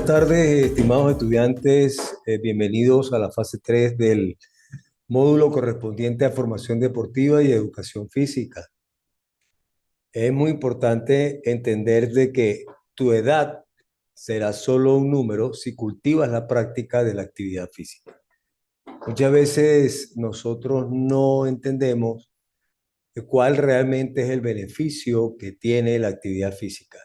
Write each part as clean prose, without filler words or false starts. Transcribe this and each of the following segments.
Buenas tardes, estimados estudiantes. Bienvenidos a la fase 3 del módulo correspondiente a formación deportiva y educación física. Es muy importante entender de que tu edad será solo un número si cultivas la práctica de la actividad física. Muchas veces nosotros no entendemos cuál realmente es el beneficio que tiene la actividad física.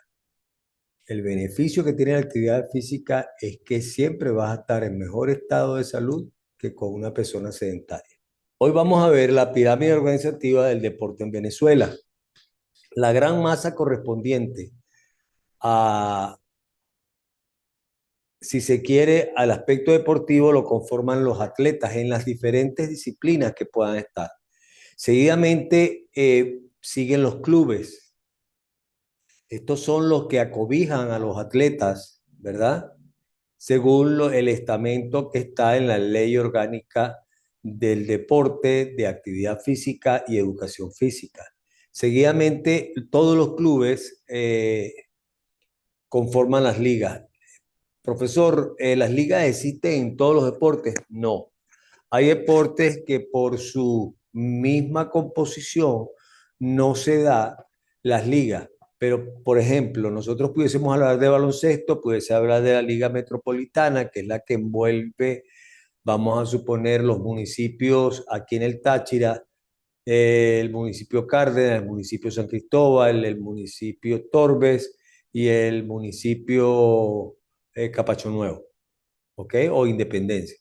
El beneficio que tiene la actividad física es que siempre vas a estar en mejor estado de salud que con una persona sedentaria. Hoy vamos a ver la pirámide organizativa del deporte en Venezuela. La gran masa correspondiente a, si se quiere, al aspecto deportivo lo conforman los atletas en las diferentes disciplinas que puedan estar. Seguidamente siguen los clubes. Estos son los que acobijan a los atletas, ¿verdad? Según el estamento que está en la Ley Orgánica del Deporte, de Actividad Física y Educación Física. Seguidamente, todos los clubes conforman las ligas. Profesor, ¿las ligas existen en todos los deportes? No. Hay deportes que por su misma composición no se da las ligas. Pero, por ejemplo, nosotros pudiésemos hablar de baloncesto, pudiese hablar de la Liga Metropolitana, que es la que envuelve, vamos a suponer, los municipios aquí en el Táchira, el municipio Cárdenas, el municipio San Cristóbal, el municipio Torbes y el municipio Capacho Nuevo, ¿ok? O Independencia.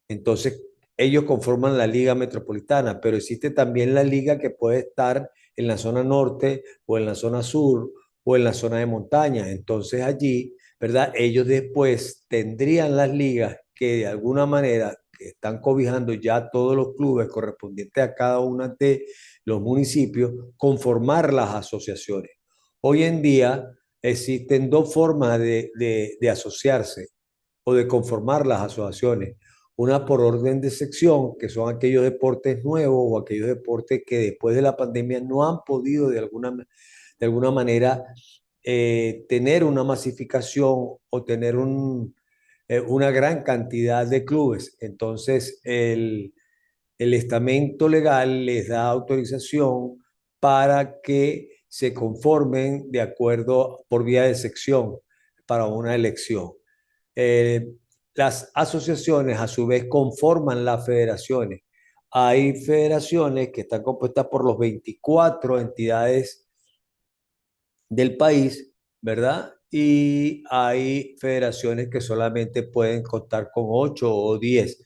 Entonces, ellos conforman la Liga Metropolitana, pero existe también la liga que puede estar en la zona norte o en la zona sur o en la zona de montaña. Entonces allí, ¿verdad? Ellos después tendrían las ligas que de alguna manera que están cobijando ya todos los clubes correspondientes a cada uno de los municipios, conformar las asociaciones. Hoy en día existen dos formas de asociarse o de conformar las asociaciones. Una por orden de sección, que son aquellos deportes nuevos o aquellos deportes que después de la pandemia no han podido de alguna manera tener una masificación o tener una gran cantidad de clubes. Entonces, el estamento legal les da autorización para que se conformen de acuerdo por vía de sección para una elección. Eh, las asociaciones a su vez conforman las federaciones. Hay federaciones que están compuestas por los 24 entidades del país, ¿verdad? Y hay federaciones que solamente pueden contar con 8 o 10.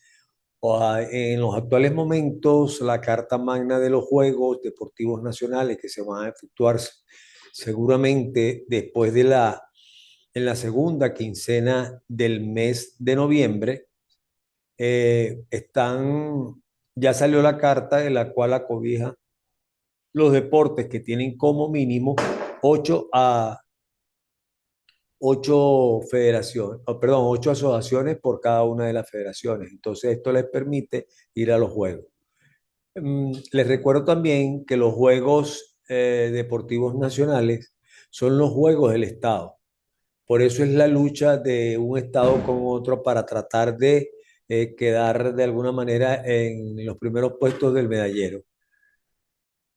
En los actuales momentos, la Carta Magna de los Juegos Deportivos Nacionales que se van a efectuar seguramente después en la segunda quincena del mes de noviembre, ya salió la carta en la cual acobija los deportes que tienen como mínimo 8 a 8 federaciones, perdón, 8 asociaciones por cada una de las federaciones. Entonces, esto les permite ir a los juegos. Les recuerdo también que los Juegos Deportivos Nacionales son los Juegos del Estado. Por eso es la lucha de un Estado con otro para tratar de quedar de alguna manera en los primeros puestos del medallero.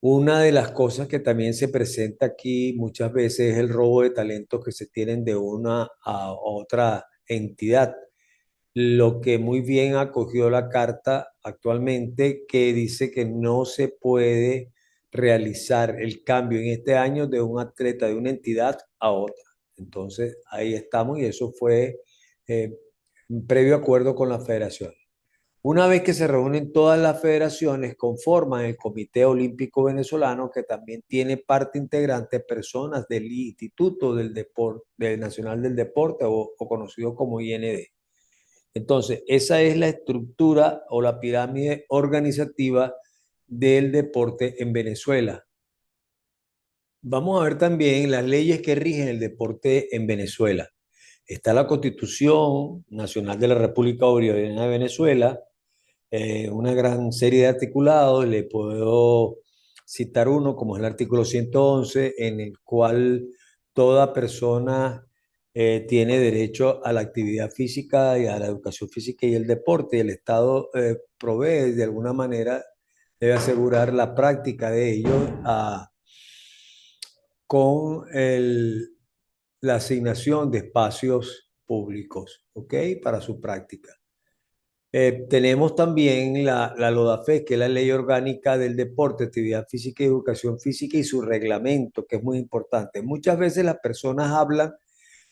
Una de las cosas que también se presenta aquí muchas veces es el robo de talentos que se tienen de una a otra entidad. Lo que muy bien acogió la carta actualmente que dice que no se puede realizar el cambio en este año de un atleta de una entidad a otra. Entonces ahí estamos y eso fue eh, un previo acuerdo con la federación. Una vez que se reúnen todas las federaciones, conforman el Comité Olímpico Venezolano, que también tiene parte integrante personas del Instituto del Nacional del Deporte o conocido como IND. Entonces, esa es la estructura o la pirámide organizativa del deporte en Venezuela. Vamos a ver también las leyes que rigen el deporte en Venezuela. Está la Constitución Nacional de la República Bolivariana de Venezuela, una gran serie de articulados. Le puedo citar uno como es el artículo 111, en el cual toda persona tiene derecho a la actividad física y a la educación física y el deporte, y el Estado provee de alguna manera, debe asegurar la práctica de ellos con la asignación de espacios públicos, ¿ok? Para su práctica. Tenemos también la LODAFES, que es la Ley Orgánica del Deporte, Actividad Física y Educación Física, y su reglamento, que es muy importante. Muchas veces las personas hablan,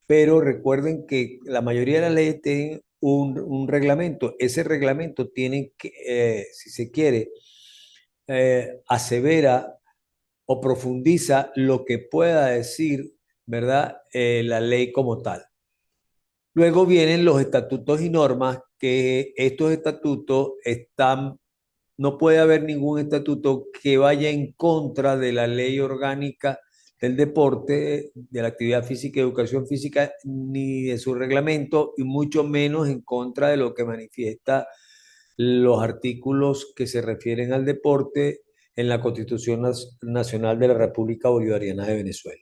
pero recuerden que la mayoría de las leyes tienen un reglamento. Ese reglamento tiene que, si se quiere, asevera o profundiza lo que pueda decir, ¿verdad? La ley como tal. Luego vienen los estatutos y normas, que estos estatutos están, no puede haber ningún estatuto que vaya en contra de la ley orgánica del deporte, de la actividad física y educación física, ni de su reglamento, y mucho menos en contra de lo que manifiesta los artículos que se refieren al deporte en la Constitución Nacional de la República Bolivariana de Venezuela.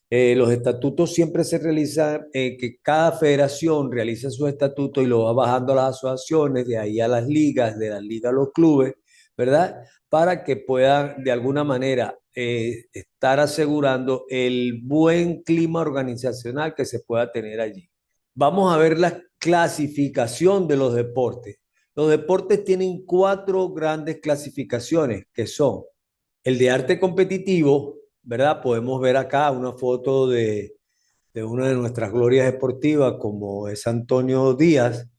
Los estatutos siempre se realizan, que cada federación realiza su estatuto y lo va bajando a las asociaciones, de ahí a las ligas, de las ligas a los clubes, ¿verdad? Para que puedan de alguna manera estar asegurando el buen clima organizacional que se pueda tener allí. Vamos a ver la clasificación de los deportes. Los deportes tienen cuatro grandes clasificaciones, que son el de arte competitivo, ¿verdad? Podemos ver acá una foto de una de nuestras glorias deportivas, como es Antonio Díaz,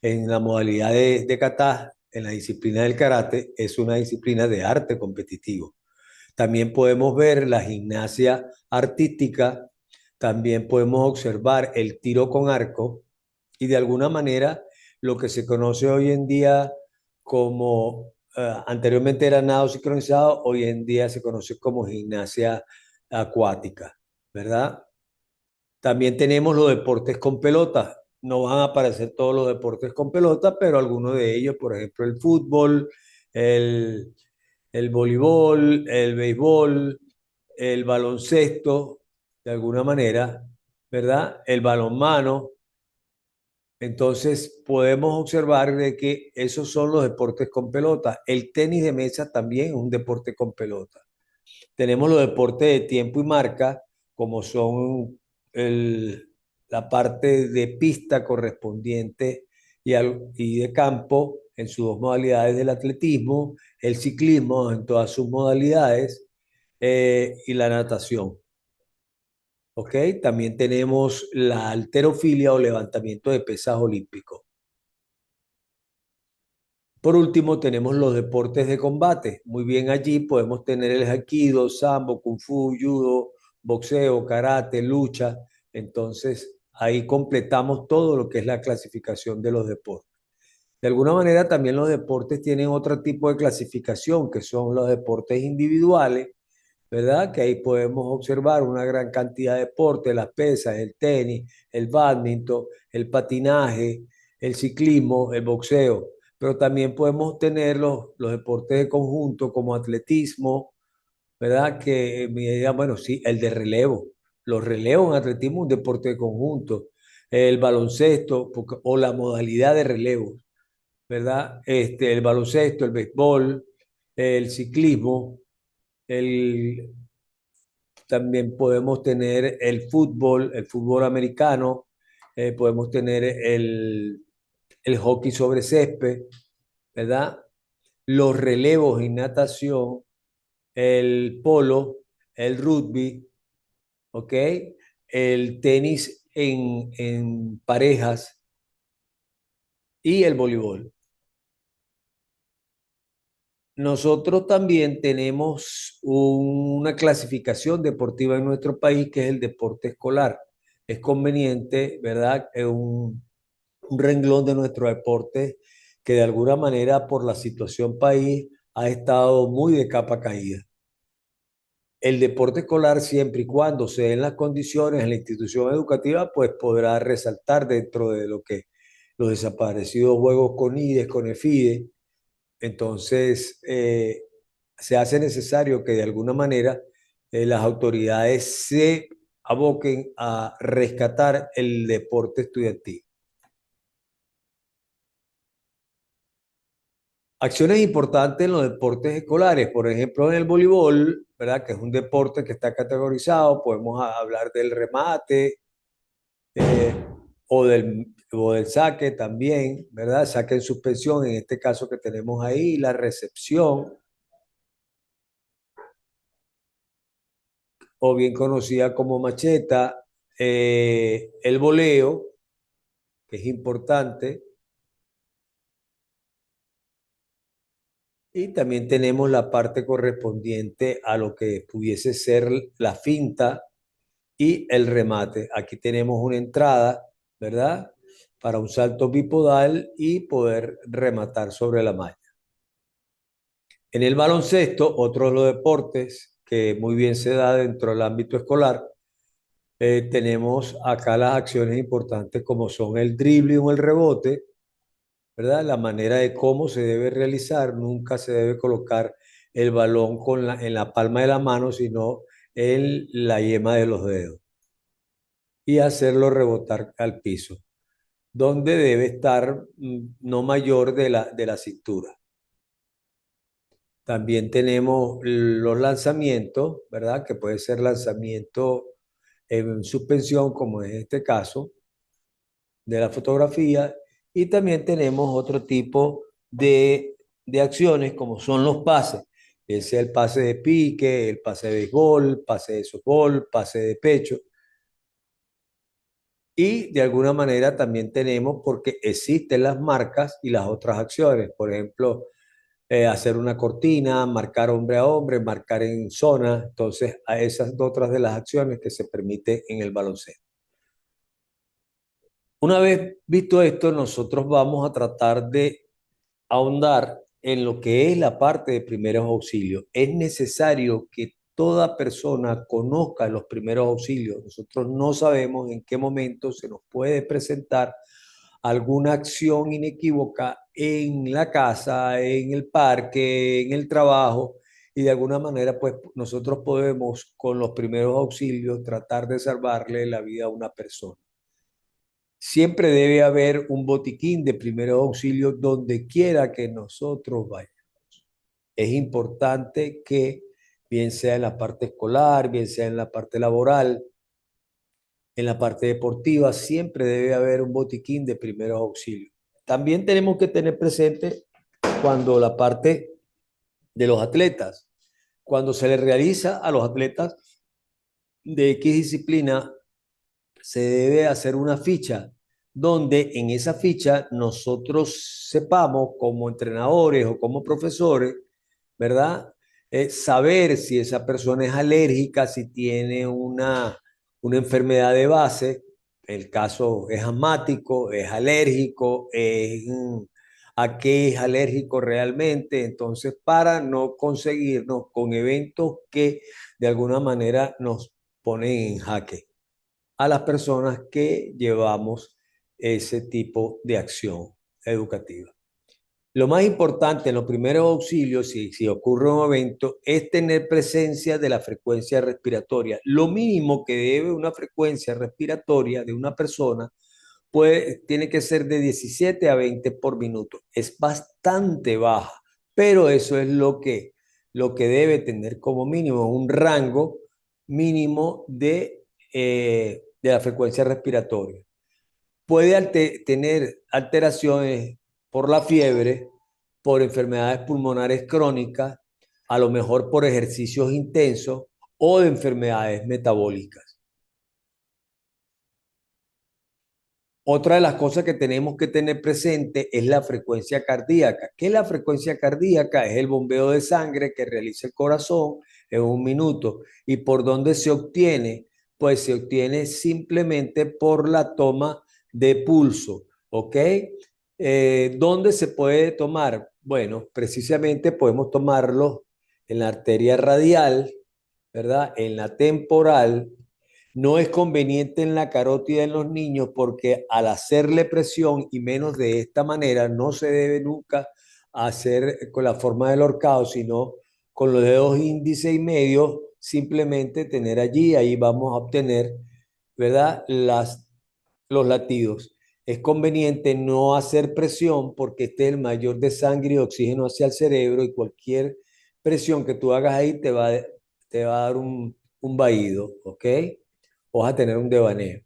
en la modalidad de kata, en la disciplina del karate, es una disciplina de arte competitivo. También podemos ver la gimnasia artística, también podemos observar el tiro con arco y de alguna manera lo que se conoce hoy en día como, anteriormente era nado sincronizado, hoy en día se conoce como gimnasia acuática, ¿verdad? También tenemos los deportes con pelota. No van a aparecer todos los deportes con pelota, pero algunos de ellos, por ejemplo, el fútbol, el, el voleibol, el béisbol, el baloncesto, de alguna manera, ¿verdad? El balonmano. Entonces podemos observar de que esos son los deportes con pelota. El tenis de mesa también es un deporte con pelota. Tenemos los deportes de tiempo y marca, como son el- la parte de pista correspondiente y de campo en sus dos modalidades del atletismo, el ciclismo en todas sus modalidades, y la natación. ¿Ok? También tenemos la halterofilia o levantamiento de pesas olímpico. Por último, tenemos los deportes de combate. Muy bien, allí podemos tener el aikido, sambo, kung fu, judo, boxeo, karate, lucha. Entonces, ahí completamos todo lo que es la clasificación de los deportes. De alguna manera, también los deportes tienen otro tipo de clasificación, que son los deportes individuales, ¿verdad? Que ahí podemos observar una gran cantidad de deportes, las pesas, el tenis, el bádminton, el patinaje, el ciclismo, el boxeo. Pero también podemos tener los deportes de conjunto como atletismo, ¿verdad? Que me digan, bueno, sí, el de relevo. Los relevos en atletismo es un deporte de conjunto. El baloncesto o la modalidad de relevo, ¿verdad? El baloncesto, el béisbol, el ciclismo, el también podemos tener el fútbol americano, podemos tener el hockey sobre césped, ¿verdad? Los relevos en natación, el polo, el rugby, ¿ok? El tenis en parejas y el voleibol. Nosotros también tenemos una clasificación deportiva en nuestro país que es el deporte escolar. Es conveniente, ¿verdad? Es un renglón de nuestro deporte que de alguna manera por la situación país ha estado muy de capa caída. El deporte escolar, siempre y cuando se den las condiciones en la institución educativa, pues podrá resaltar dentro de lo que los desaparecidos juegos con IDES, con EFIDE. Entonces, se hace necesario que de alguna manera las autoridades se aboquen a rescatar el deporte estudiantil. Acciones importantes en los deportes escolares, por ejemplo, en el voleibol, ¿verdad? Que es un deporte que está categorizado, podemos hablar del remate eh, o del saque también, ¿verdad? Saque en suspensión, en este caso que tenemos ahí, la recepción, o bien conocida como macheta, el voleo, que es importante, y también tenemos la parte correspondiente a lo que pudiese ser la finta y el remate. Aquí tenemos una entrada, ¿verdad? Para un salto bipodal y poder rematar sobre la malla. En el baloncesto, otro de los deportes que muy bien se da dentro del ámbito escolar, tenemos acá las acciones importantes como son el dribbling o el rebote, ¿verdad? La manera de cómo se debe realizar, nunca se debe colocar el balón en la palma de la mano, sino en la yema de los dedos y hacerlo rebotar al piso, donde debe estar no mayor de la cintura. También tenemos los lanzamientos, ¿verdad? Que puede ser lanzamiento en suspensión, como es este caso de la fotografía, y también tenemos otro tipo de acciones, como son los pases, ese es el pase de pique, el pase de béisbol, pase de softball, pase de pecho. Y de alguna manera también tenemos, porque existen las marcas y las otras acciones, por ejemplo, hacer una cortina, marcar hombre a hombre, marcar en zona, entonces a esas otras de las acciones que se permite en el baloncesto. Una vez visto esto, nosotros vamos a tratar de ahondar en lo que es la parte de primeros auxilios. Es necesario que toda persona conozca los primeros auxilios. Nosotros no sabemos en qué momento se nos puede presentar alguna acción inequívoca en la casa, en el parque, en el trabajo, y de alguna manera, pues nosotros podemos con los primeros auxilios tratar de salvarle la vida a una persona. Siempre debe haber un botiquín de primeros auxilios donde quiera que nosotros vayamos. Es importante que, bien sea en la parte escolar, bien sea en la parte laboral, en la parte deportiva, siempre debe haber un botiquín de primeros auxilios. También tenemos que tener presente cuando la parte de los atletas, cuando se le realiza a los atletas de X disciplina, se debe hacer una ficha donde en esa ficha nosotros sepamos como entrenadores o como profesores, ¿verdad? Saber si esa persona es alérgica, si tiene una enfermedad de base, el caso es asmático, es alérgico, a qué es alérgico realmente, entonces para no conseguirnos con eventos que de alguna manera nos ponen en jaque a las personas que llevamos ese tipo de acción educativa. Lo más importante en los primeros auxilios, si ocurre un evento, es tener presencia de la frecuencia respiratoria. Lo mínimo que debe una frecuencia respiratoria de una persona tiene que ser de 17 a 20 por minuto. Es bastante baja, pero eso es lo que debe tener como mínimo, un rango mínimo de la frecuencia respiratoria. Puede tener alteraciones por la fiebre, por enfermedades pulmonares crónicas, a lo mejor por ejercicios intensos o de enfermedades metabólicas. Otra de las cosas que tenemos que tener presente es la frecuencia cardíaca. ¿Qué es la frecuencia cardíaca? Es el bombeo de sangre que realiza el corazón en un minuto. ¿Y por dónde se obtiene? Pues se obtiene simplemente por la toma de pulso, ¿ok? ¿Dónde se puede tomar? Bueno, precisamente podemos tomarlo en la arteria radial, ¿verdad? En la temporal. No es conveniente en la carótida en los niños porque al hacerle presión y menos de esta manera, no se debe nunca hacer con la forma del ahorcado, sino con los dedos índice y medio, simplemente tener allí, ahí vamos a obtener, ¿verdad? Los latidos. Es conveniente no hacer presión porque este es el mayor de sangre y oxígeno hacia el cerebro y cualquier presión que tú hagas ahí te va a dar un vaído, ¿ok? O vas a tener un devaneo.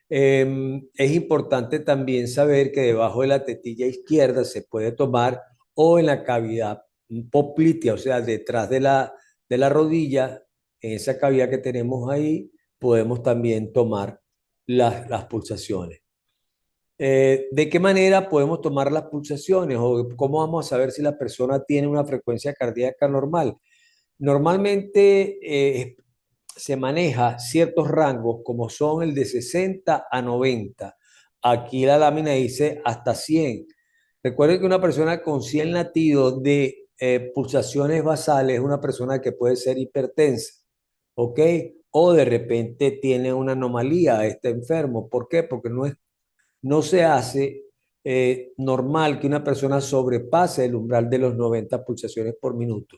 Es importante también saber que debajo de la tetilla izquierda se puede tomar o en la cavidad poplitea, o sea, detrás de la rodilla, en esa cavidad que tenemos ahí, podemos también tomar las pulsaciones. ¿De qué manera podemos tomar las pulsaciones o cómo vamos a saber si la persona tiene una frecuencia cardíaca normal? Normalmente se maneja ciertos rangos como son el de 60 a 90. Aquí la lámina dice hasta 100. Recuerden que una persona con 100 latidos de pulsaciones basales es una persona que puede ser hipertensa, ¿ok? O de repente tiene una anomalía, está enfermo. ¿Por qué? Porque no se hace normal que una persona sobrepase el umbral de los 90 pulsaciones por minuto,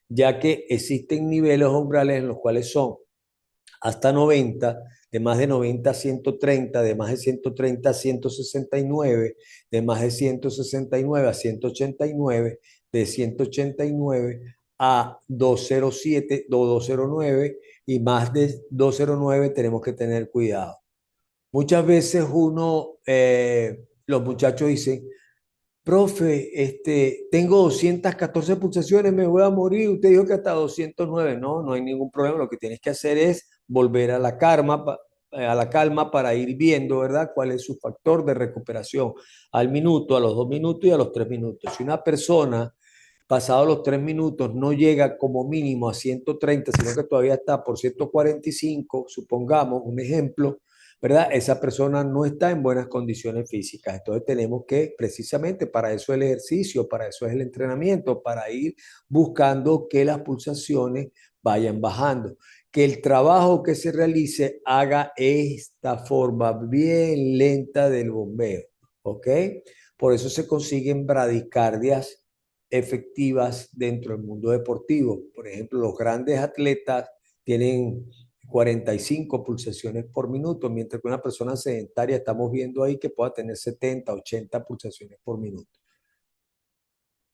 ya que existen niveles umbrales en los cuales son hasta 90, de más de 90 a 130, de más de 130 a 169, de más de 169 a 189, de 189 a 207, 209 y más de 209 tenemos que tener cuidado. Muchas veces los muchachos dicen, profe, tengo 214 pulsaciones, me voy a morir. Usted dijo que hasta 209. No, no hay ningún problema. Lo que tienes que hacer es volver a la calma para ir viendo, ¿verdad? Cuál es su factor de recuperación al minuto, a los 2 minutos y a los 3 minutos. Si una persona, pasado los 3 minutos, no llega como mínimo a 130, sino que todavía está por 145, supongamos un ejemplo, ¿verdad? Esa persona no está en buenas condiciones físicas. Entonces tenemos que, precisamente para eso es el ejercicio, para eso es el entrenamiento, para ir buscando que las pulsaciones vayan bajando, que el trabajo que se realice haga esta forma bien lenta del bombeo, ¿ok? Por eso se consiguen bradicardias efectivas dentro del mundo deportivo. Por ejemplo, los grandes atletas tienen 45 pulsaciones por minuto, mientras que una persona sedentaria estamos viendo ahí que pueda tener 70, 80 pulsaciones por minuto.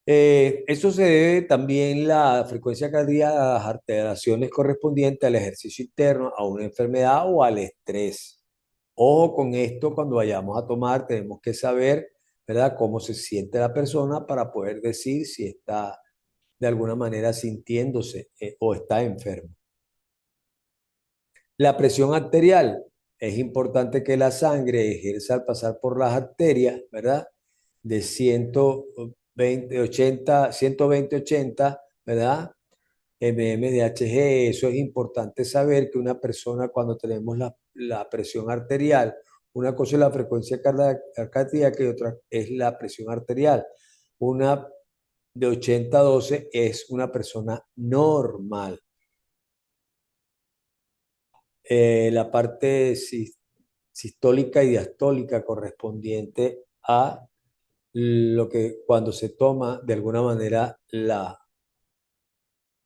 Eso se debe también la frecuencia cardíaca a las alteraciones correspondientes al ejercicio interno, a una enfermedad o al estrés. Ojo con esto, cuando vayamos a tomar, tenemos que saber, ¿verdad?, cómo se siente la persona para poder decir si está de alguna manera sintiéndose o está enfermo. La presión arterial. Es importante que la sangre ejerza al pasar por las arterias, ¿verdad? De 120, 80, 120, 80, ¿verdad? De Hg. Eso es importante saber que una persona cuando tenemos la presión arterial, una cosa es la frecuencia cardíaca y otra es la presión arterial. Una de 80 a 12 es una persona normal. La parte sistólica y diastólica correspondiente a lo que cuando se toma de alguna manera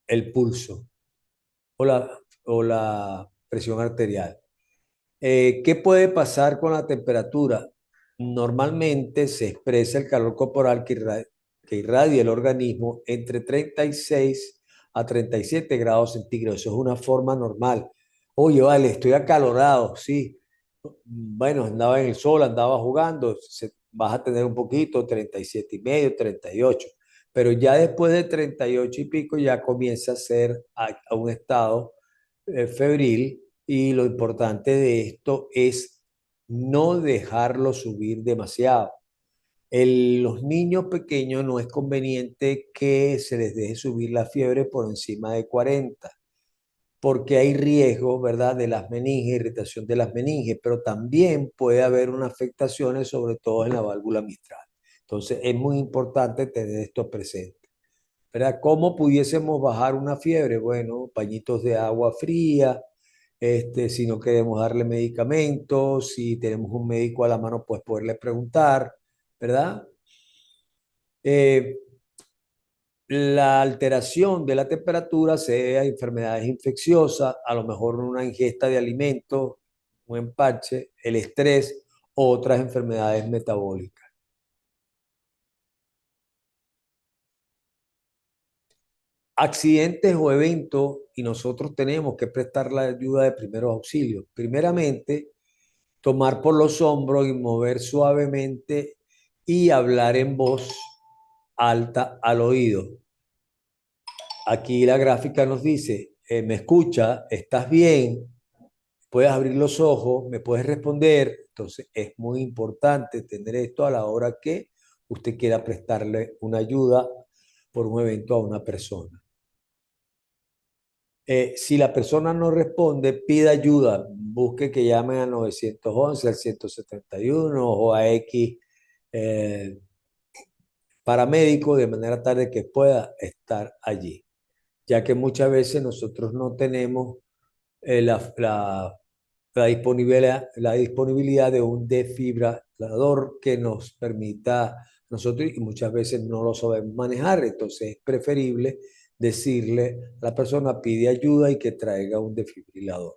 el pulso o la presión arterial. ¿Qué puede pasar con la temperatura? Normalmente se expresa el calor corporal que irradia el organismo entre 36 a 37 grados centígrados. Eso es una forma normal. Oye, vale, estoy acalorado, sí. Bueno, andaba en el sol, andaba jugando, vas a tener un poquito, 37 y medio, 38. Pero ya después de 38 y pico ya comienza a ser a un estado febril, y lo importante de esto es no dejarlo subir demasiado. Los niños pequeños no es conveniente que se les deje subir la fiebre por encima de 40, porque hay riesgo, ¿verdad?, de las meninges, irritación de las meninges, pero también puede haber unas afectaciones, sobre todo en la válvula mitral. Entonces, es muy importante tener esto presente, ¿verdad? ¿Cómo pudiésemos bajar una fiebre? Bueno, pañitos de agua fría, si no queremos darle medicamentos, si tenemos un médico a la mano, pues poderle preguntar, ¿verdad? Eh, La alteración de la temperatura se debe a enfermedades infecciosas, a lo mejor una ingesta de alimentos, un empache, el estrés o otras enfermedades metabólicas. Accidentes o eventos y nosotros tenemos que prestar la ayuda de primeros auxilios. Primeramente, tomar por los hombros y mover suavemente y hablar en voz alta al oído. Aquí la gráfica nos dice, me escucha, estás bien, puedes abrir los ojos, me puedes responder. Entonces es muy importante tener esto a la hora que usted quiera prestarle una ayuda por un evento a una persona. Si la persona no responde, pida ayuda, busque que llamen a 911, al 171 o a X eh, paramédico de manera tal de que pueda estar allí, ya que muchas veces nosotros no tenemos la disponibilidad de un desfibrilador que nos permita nosotros y muchas veces no lo sabemos manejar, entonces es preferible decirle a la persona pide ayuda y que traiga un desfibrilador.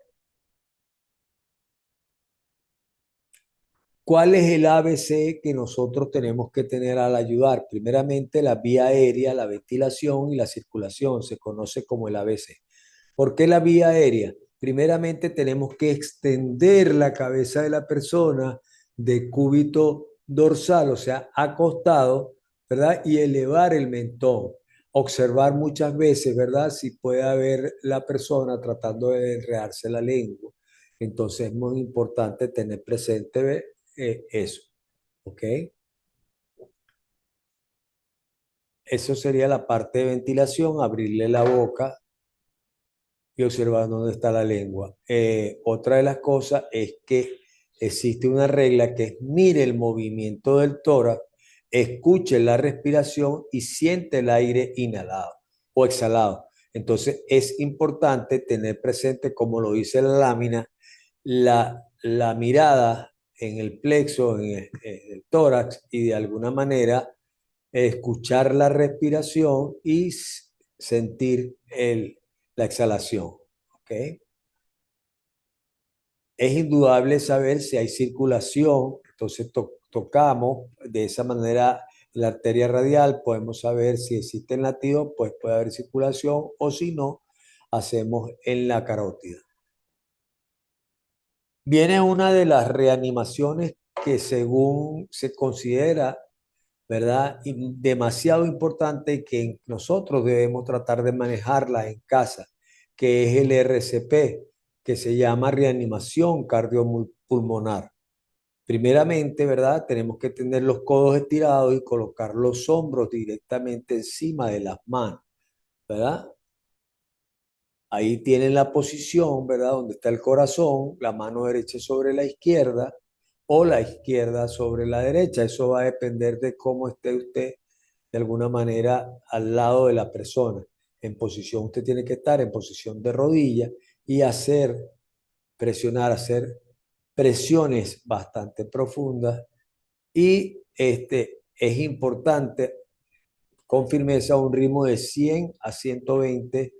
¿Cuál es el ABC que nosotros tenemos que tener al ayudar? Primeramente, la vía aérea, la ventilación y la circulación, se conoce como el ABC. ¿Por qué la vía aérea? Primeramente, tenemos que extender la cabeza de la persona de cúbito dorsal, o sea, acostado, ¿verdad? Y elevar el mentón. Observar muchas veces, ¿verdad? Si puede haber la persona tratando de enredarse la lengua. Entonces es muy importante tener presente eso, ¿ok? Eso sería la parte de ventilación, abrirle la boca y observar dónde está la lengua. Otra de las cosas es que existe una regla que es mire el movimiento del tórax, escuche la respiración y siente el aire inhalado o exhalado. Entonces es importante tener presente, como lo dice la lámina, la mirada en el plexo, en el tórax y de alguna manera escuchar la respiración y sentir la exhalación. ¿Ok? Es indudable saber si hay circulación, entonces tocamos de esa manera la arteria radial, podemos saber si existe latido, pues puede haber circulación o si no, hacemos en la carótida. Viene una de las reanimaciones que según se considera, ¿verdad? Y demasiado importante y que nosotros debemos tratar de manejarla en casa, que es el RCP, que se llama reanimación cardiopulmonar. Primeramente, ¿verdad? Tenemos que tener los codos estirados y colocar los hombros directamente encima de las manos, ¿verdad? Ahí tienen la posición, ¿verdad? Donde está el corazón, la mano derecha sobre la izquierda o la izquierda sobre la derecha. Eso va a depender de cómo esté usted de alguna manera al lado de la persona. En posición, usted tiene que estar en posición de rodilla y hacer presiones bastante profundas y es importante con firmeza un ritmo de 100 a 120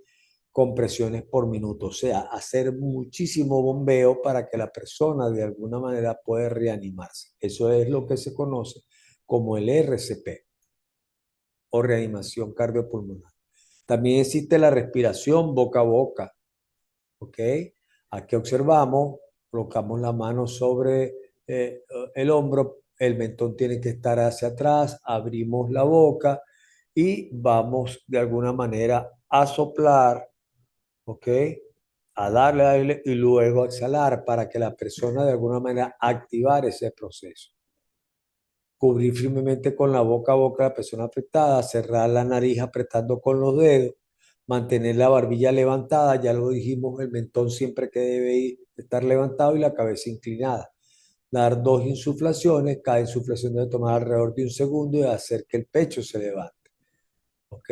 compresiones por minuto, o sea, hacer muchísimo bombeo para que la persona de alguna manera pueda reanimarse. Eso es lo que se conoce como el RCP o reanimación cardiopulmonar. También existe la respiración boca a boca, ¿ok? Aquí observamos, colocamos la mano sobre el hombro, el mentón tiene que estar hacia atrás, abrimos la boca y vamos de alguna manera a soplar, ¿ok? A darle aire y luego a exhalar para que la persona de alguna manera activar ese proceso. Cubrir firmemente con la boca a boca a la persona afectada, cerrar la nariz apretando con los dedos, mantener la barbilla levantada, ya lo dijimos, el mentón siempre que debe estar levantado y la cabeza inclinada. Dar dos insuflaciones, cada insuflación debe tomar alrededor de un segundo y hacer que el pecho se levante. ¿Ok?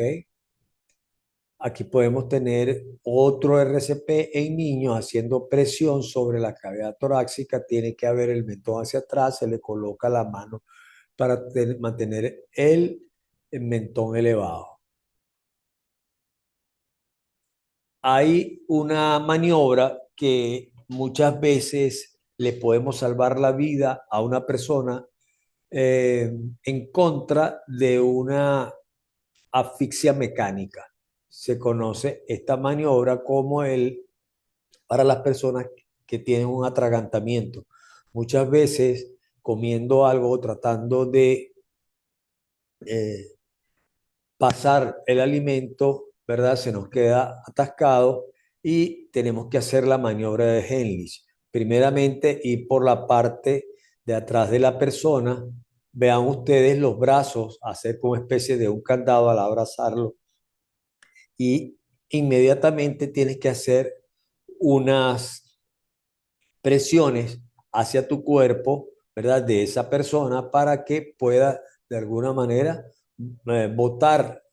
Aquí podemos tener otro RCP en niños haciendo presión sobre la cavidad torácica. Tiene que haber el mentón hacia atrás, se le coloca la mano para mantener el mentón elevado. hay una maniobra que muchas veces le podemos salvar la vida a una persona eh, en contra de una asfixia mecánica. Se conoce esta maniobra como para las personas que tienen un atragantamiento. Muchas veces comiendo algo, tratando de eh, pasar el alimento, ¿verdad? Se nos queda atascado y tenemos que hacer la maniobra de Heimlich. Primeramente, ir por la parte de atrás de la persona. Vean ustedes los brazos, hacer como especie de un candado al abrazarlo y inmediatamente tienes que hacer unas presiones hacia tu cuerpo, ¿verdad? De esa persona para que pueda de alguna manera botar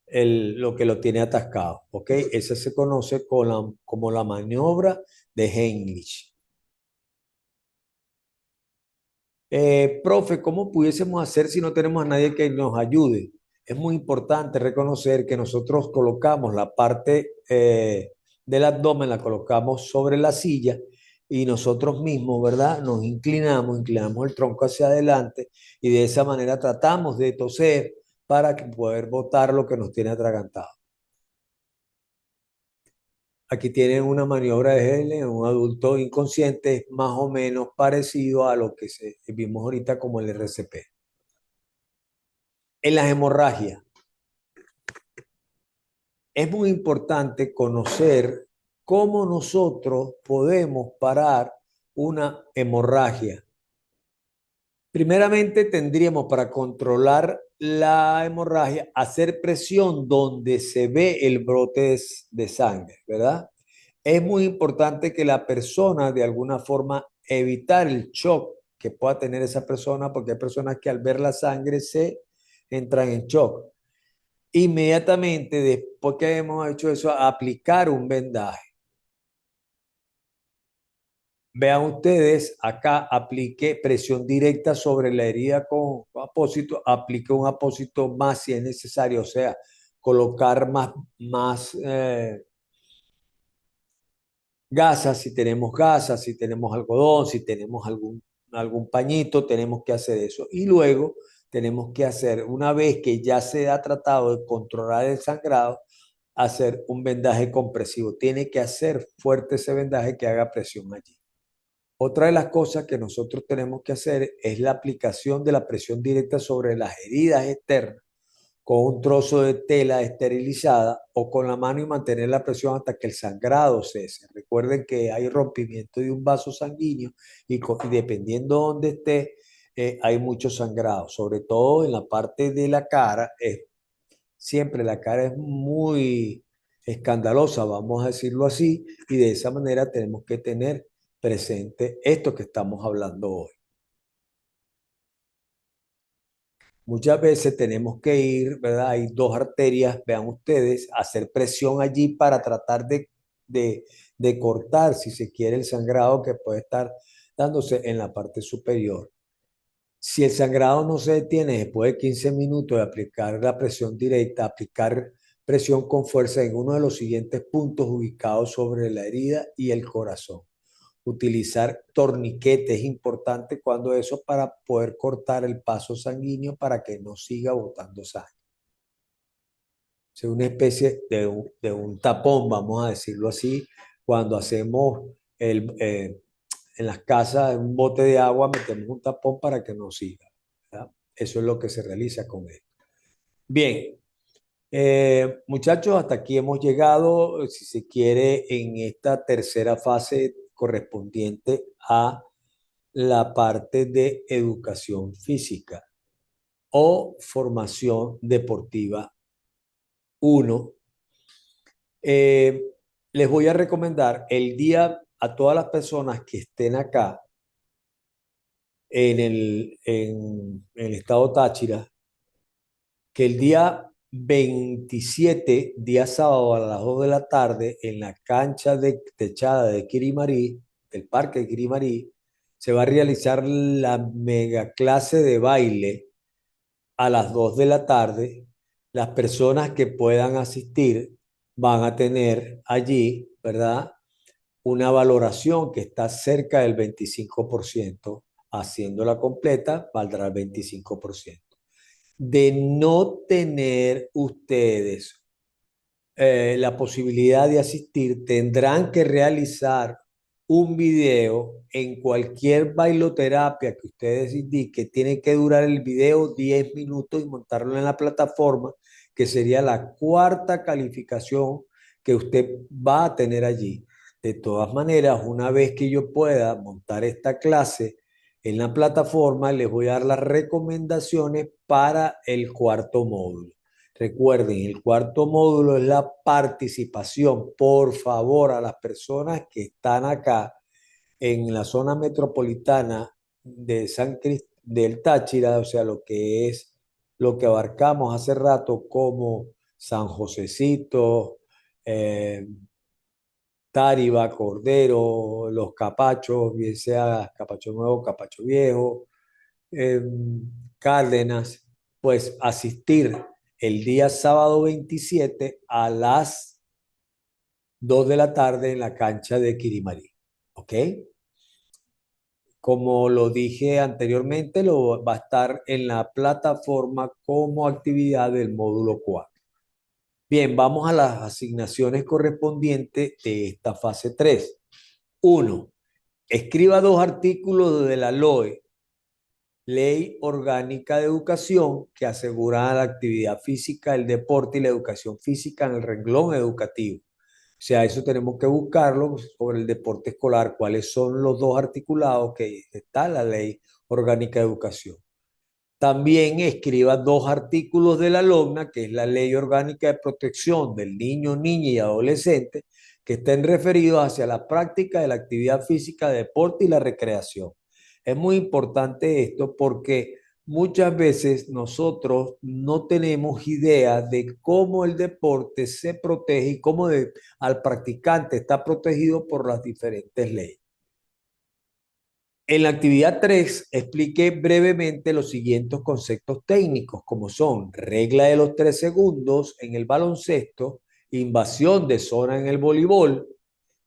lo que lo tiene atascado, ¿ok? Esa se conoce como la maniobra de Heimlich. Profe, ¿cómo pudiésemos hacer si no tenemos a nadie que nos ayude? Es muy importante reconocer que nosotros colocamos la parte del abdomen, la colocamos sobre la silla y nosotros mismos, ¿verdad? Nos inclinamos, inclinamos el tronco hacia adelante y de esa manera tratamos de toser para poder botar lo que nos tiene atragantado. Aquí tienen una maniobra de Helen en un adulto inconsciente, más o menos parecido a lo que vimos ahorita como el RCP. En las hemorragias, es muy importante conocer cómo nosotros podemos parar una hemorragia. Primeramente, tendríamos para controlar la hemorragia, hacer presión donde se ve el brote de sangre, ¿verdad? Es muy importante que la persona, de alguna forma, evitar el shock que pueda tener esa persona, porque hay personas que al ver la sangre se entran en shock. Inmediatamente después que hemos hecho eso, aplicar un vendaje. Vean ustedes, acá aplique presión directa sobre la herida con apósito, aplique un apósito más si es necesario, o sea, colocar más gasas, si tenemos gasas, si tenemos algodón, si tenemos algún pañito, tenemos que hacer eso. Y luego tenemos que hacer, una vez que ya se ha tratado de controlar el sangrado, hacer un vendaje compresivo. Tiene que hacer fuerte ese vendaje que haga presión allí. Otra de las cosas que nosotros tenemos que hacer es la aplicación de la presión directa sobre las heridas externas con un trozo de tela esterilizada o con la mano y mantener la presión hasta que el sangrado cese. Recuerden que hay rompimiento de un vaso sanguíneo y dependiendo de dónde esté, hay mucho sangrado, sobre todo en la parte de la cara. Siempre la cara es muy escandalosa, vamos a decirlo así, y de esa manera tenemos que tener presente esto que estamos hablando hoy. Muchas veces tenemos que ir, ¿verdad? Hay dos arterias, vean ustedes, hacer presión allí para tratar de, de cortar, si se quiere, el sangrado que puede estar dándose en la parte superior. Si el sangrado no se detiene después de 15 minutos de aplicar la presión directa, aplicar presión con fuerza en uno de los siguientes puntos ubicados sobre la herida y el corazón. Utilizar torniquetes es importante cuando eso para poder cortar el paso sanguíneo para que no siga botando sangre. Es una especie de un tapón, vamos a decirlo así, cuando hacemos en las casas un bote de agua, metemos un tapón para que no siga, ¿verdad? Eso es lo que se realiza con él. Bien, muchachos, hasta aquí hemos llegado, si se quiere, en esta tercera fase correspondiente a la parte de educación física o formación deportiva uno. Eh, Les voy a recomendar el día a todas las personas que estén acá en el estado Táchira, que el día 27, día sábado a las 2 de la tarde, en la cancha de techada de Quirimarí, del Parque de Quirimarí, se va a realizar la mega clase de baile a las 2 de la tarde. Las personas que puedan asistir, van a tener allí, ¿verdad? Una valoración que está cerca del 25%. Haciéndola completa, valdrá el 25%. De no tener ustedes la posibilidad de asistir, tendrán que realizar un video en cualquier bailoterapia que ustedes indiquen. Tiene que durar el video 10 minutos y montarlo en la plataforma, que sería la cuarta calificación que usted va a tener allí. De todas maneras, una vez que yo pueda montar esta clase en la plataforma, les voy a dar las recomendaciones para el cuarto módulo. Recuerden, el cuarto módulo es la participación. Por favor, a las personas que están acá en la zona metropolitana de del Táchira, o sea, lo que es lo que abarcamos hace rato como San Josecito, eh, Táriba, Cordero, Los Capachos, bien sea Capacho Nuevo, Capacho Viejo, eh, Cárdenas, pues asistir el día sábado 27 a las 2 de la tarde en la cancha de Quirimarí. ¿Ok? Como lo dije anteriormente, va a estar en la plataforma como actividad del módulo 4. Bien, vamos a las asignaciones correspondientes de esta fase 3. Uno, escriba 2 artículos de la LOE, Ley Orgánica de Educación, que asegura la actividad física, el deporte y la educación física en el renglón educativo. O sea, eso tenemos que buscarlo sobre el deporte escolar, cuáles son los 2 articulados que está la Ley Orgánica de Educación. También escriba 2 artículos de la LOGNA, que es la Ley Orgánica de Protección del Niño, Niña y Adolescente, que estén referidos hacia la práctica de la actividad física, deporte y la recreación. Es muy importante esto porque muchas veces nosotros no tenemos idea de cómo el deporte se protege y cómo al practicante está protegido por las diferentes leyes. En la actividad 3 expliqué brevemente los siguientes conceptos técnicos, como son regla de los 3 segundos en el baloncesto, invasión de zona en el voleibol,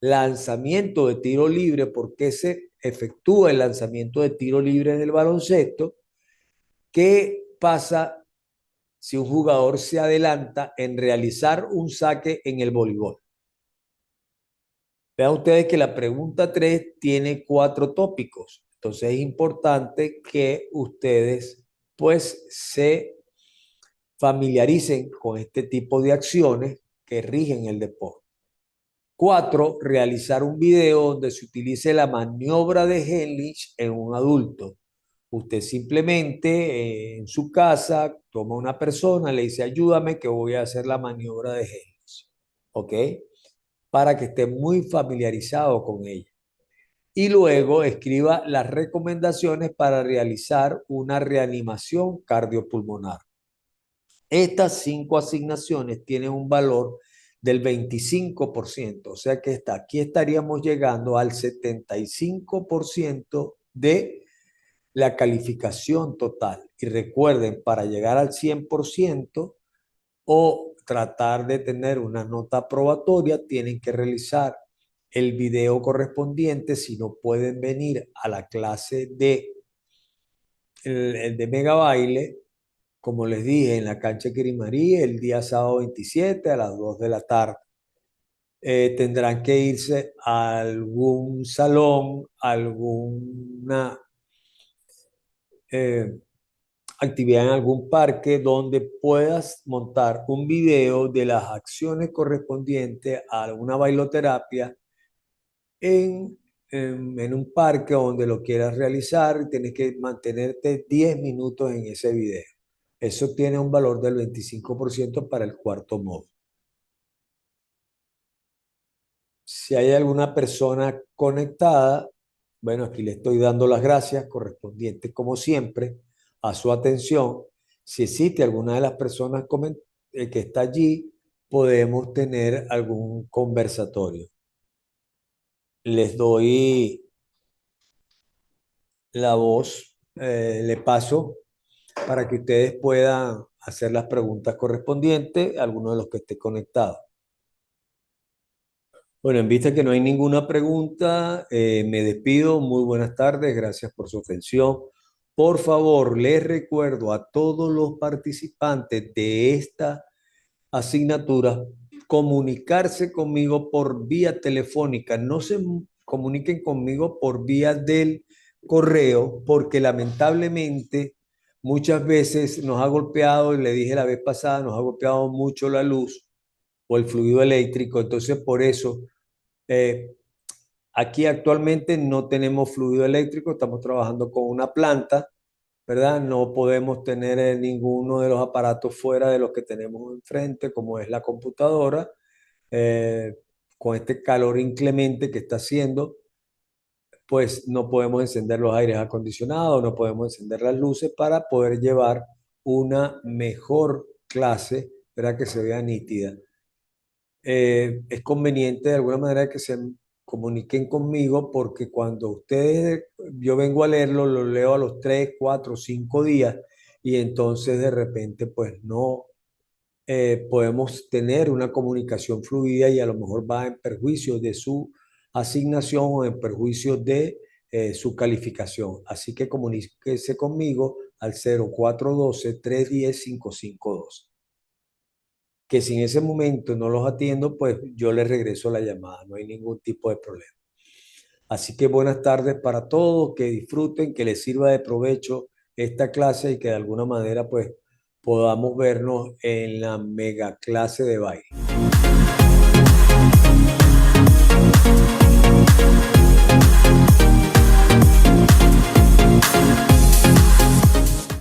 lanzamiento de tiro libre, por qué se efectúa el lanzamiento de tiro libre en el baloncesto, qué pasa si un jugador se adelanta en realizar un saque en el voleibol. Vean ustedes que la pregunta 3 tiene 4 tópicos. Entonces es importante que ustedes pues se familiaricen con este tipo de acciones que rigen el deporte. 4, realizar un video donde se utilice la maniobra de Heimlich en un adulto. Usted simplemente en su casa toma una persona, le dice ayúdame que voy a hacer la maniobra de Heimlich. ¿Ok? Para que esté muy familiarizado con ella. Y luego escriba las recomendaciones para realizar una reanimación cardiopulmonar. Estas 5 asignaciones tienen un valor del 25%, o sea que aquí estaríamos llegando al 75% de la calificación total. Y recuerden, para llegar al 100% o tratar de tener una nota probatoria, tienen que realizar el video correspondiente. Si no pueden venir a la clase el de Mega Baile, como les dije, en la cancha Quirimarí, el día sábado 27 a las 2 de la tarde. Tendrán que irse a algún salón, alguna eh, actividad en algún parque donde puedas montar un video de las acciones correspondientes a una bailoterapia en, en un parque donde lo quieras realizar y tienes que mantenerte 10 minutos en ese video. Eso tiene un valor del 25% para el cuarto módulo. Si hay alguna persona conectada, bueno, aquí le estoy dando las gracias correspondientes, como siempre, a su atención. Si existe alguna de las personas que está allí, podemos tener algún conversatorio. Les doy la voz, le paso para que ustedes puedan hacer las preguntas correspondientes a alguno de los que esté conectado. Bueno, en vista que no hay ninguna pregunta, me despido. Muy buenas tardes, gracias por su atención. Por favor, les recuerdo a todos los participantes de esta asignatura comunicarse conmigo por vía telefónica. No se comuniquen conmigo por vía del correo, porque lamentablemente muchas veces nos ha golpeado, y le dije la vez pasada, nos ha golpeado mucho la luz o el fluido eléctrico. Entonces, por eso eh, aquí actualmente no tenemos fluido eléctrico, estamos trabajando con una planta, ¿verdad? No podemos tener ninguno de los aparatos fuera de los que tenemos enfrente, como es la computadora, eh, con este calor inclemente que está haciendo, pues no podemos encender los aires acondicionados, no podemos encender las luces para poder llevar una mejor clase, ¿verdad? Que se vea nítida. Es conveniente de alguna manera que se comuniquen conmigo porque cuando ustedes, yo vengo a leerlo, lo leo a los 3, 4, 5 días y entonces de repente pues no podemos tener una comunicación fluida y a lo mejor va en perjuicio de su asignación o en perjuicio de su calificación. Así que comuníquese conmigo al 0412-310-5512, que si en ese momento no los atiendo, pues yo les regreso la llamada, no hay ningún tipo de problema. Así que buenas tardes para todos, que disfruten, que les sirva de provecho esta clase y que de alguna manera pues podamos vernos en la mega clase de baile.